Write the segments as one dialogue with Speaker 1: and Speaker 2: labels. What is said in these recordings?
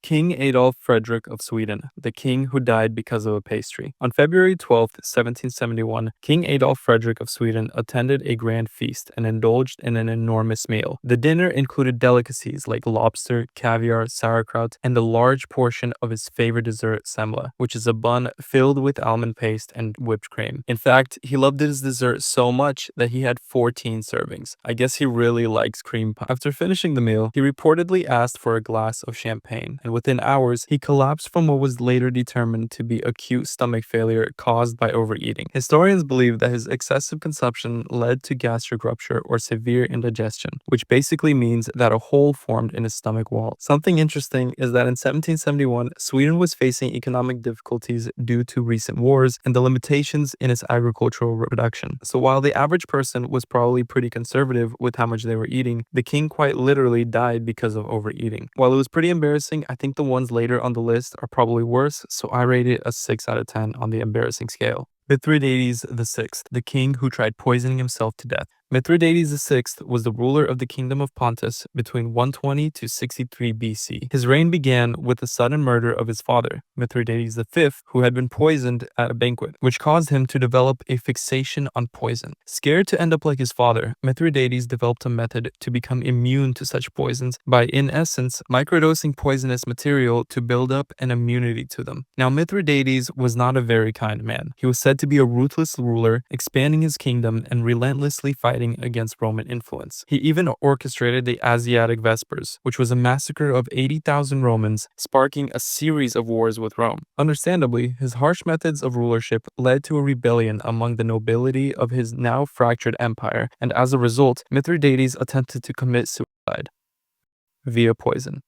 Speaker 1: King Adolf Frederick of Sweden, the king who died because of a pastry. On February 12, 1771, King Adolf Frederick of Sweden attended a grand feast and indulged in an enormous meal. The dinner included delicacies like lobster, caviar, sauerkraut, and a large portion of his favorite dessert, semla, which is a bun filled with almond paste and whipped cream. In fact, he loved his dessert so much that he had 14 servings. I guess he really likes cream pie. After finishing the meal, he reportedly asked for a glass of champagne, and within hours, he collapsed from what was later determined to be acute stomach failure caused by overeating. Historians believe that his excessive consumption led to gastric rupture or severe indigestion, which basically means that a hole formed in his stomach wall. Something interesting is that in 1771, Sweden was facing economic difficulties due to recent wars and the limitations in its agricultural production. So while the average person was probably pretty conservative with how much they were eating, the king quite literally died because of overeating. While it was pretty embarrassing, I think the ones later on the list are probably worse, so I rate it a 6 out of 10 on the embarrassing scale. Mithridates VI, the king who tried poisoning himself to death. Mithridates VI was the ruler of the kingdom of Pontus between 120 to 63 BC. His reign began with the sudden murder of his father, Mithridates V, who had been poisoned at a banquet, which caused him to develop a fixation on poison. Scared to end up like his father, Mithridates developed a method to become immune to such poisons by, in essence, microdosing poisonous material to build up an immunity to them. Now, Mithridates was not a very kind man. He was said to be a ruthless ruler, expanding his kingdom and relentlessly fighting against Roman influence. He even orchestrated the Asiatic Vespers, which was a massacre of 80,000 Romans, sparking a series of wars with Rome. Understandably, his harsh methods of rulership led to a rebellion among the nobility of his now fractured empire, and as a result, Mithridates attempted to commit suicide via poison.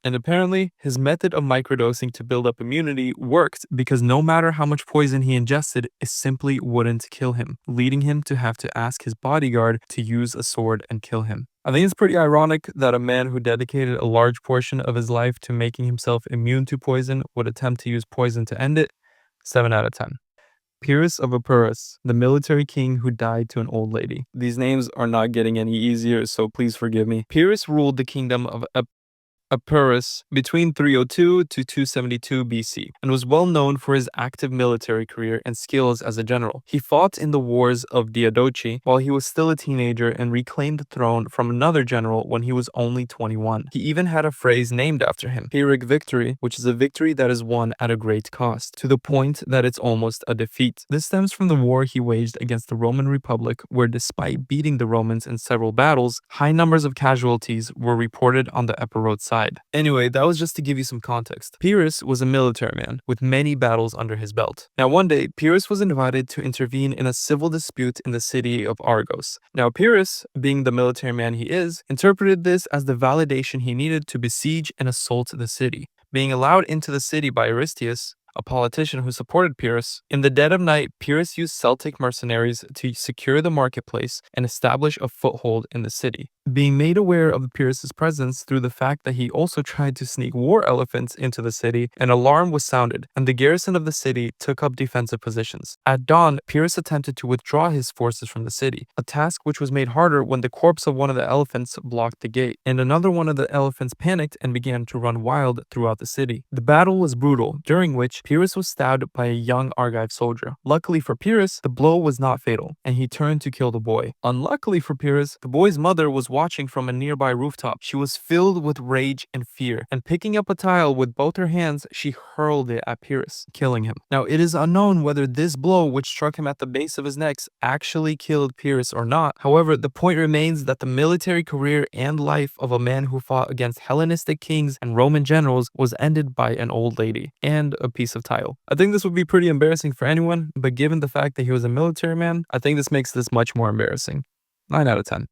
Speaker 1: And apparently, his method of microdosing to build up immunity worked because no matter how much poison he ingested, it simply wouldn't kill him, leading him to have to ask his bodyguard to use a sword and kill him. I think it's pretty ironic that a man who dedicated a large portion of his life to making himself immune to poison would attempt to use poison to end it. 7 out of 10. Pyrrhus of Epirus, the military king who died to an old lady. These names are not getting any easier, so please forgive me. Pyrrhus ruled the kingdom of Pyrrhus between 302 to 272 BC and was well known for his active military career and skills as a general. He fought in the wars of Diadochi while he was still a teenager and reclaimed the throne from another general when he was only 21. He even had a phrase named after him, Pyrrhic victory, which is a victory that is won at a great cost, to the point that it's almost a defeat. This stems from the war he waged against the Roman Republic, where despite beating the Romans in several battles, high numbers of casualties were reported on the Epirot side. Anyway, that was just to give you some context. Pyrrhus was a military man with many battles under his belt. Now, one day, Pyrrhus was invited to intervene in a civil dispute in the city of Argos. Now, Pyrrhus, being the military man he is, interpreted this as the validation he needed to besiege and assault the city. Being allowed into the city by Aristeus, a politician who supported Pyrrhus, in the dead of night, Pyrrhus used Celtic mercenaries to secure the marketplace and establish a foothold in the city. Being made aware of Pyrrhus's presence through the fact that he also tried to sneak war elephants into the city, an alarm was sounded, and the garrison of the city took up defensive positions. At dawn, Pyrrhus attempted to withdraw his forces from the city, a task which was made harder when the corpse of one of the elephants blocked the gate, and another one of the elephants panicked and began to run wild throughout the city. The battle was brutal, during which Pyrrhus was stabbed by a young Argive soldier. Luckily for Pyrrhus, the blow was not fatal, and he turned to kill the boy. Unluckily for Pyrrhus, the boy's mother was watching from a nearby rooftop. She was filled with rage and fear, and picking up a tile with both her hands, she hurled it at Pyrrhus, killing him. Now, it is unknown whether this blow, which struck him at the base of his neck, actually killed Pyrrhus or not. However, the point remains that the military career and life of a man who fought against Hellenistic kings and Roman generals was ended by an old lady and a piece of tile. I think this would be pretty embarrassing for anyone, but given the fact that he was a military man, I think this makes this much more embarrassing. 9 out of 10.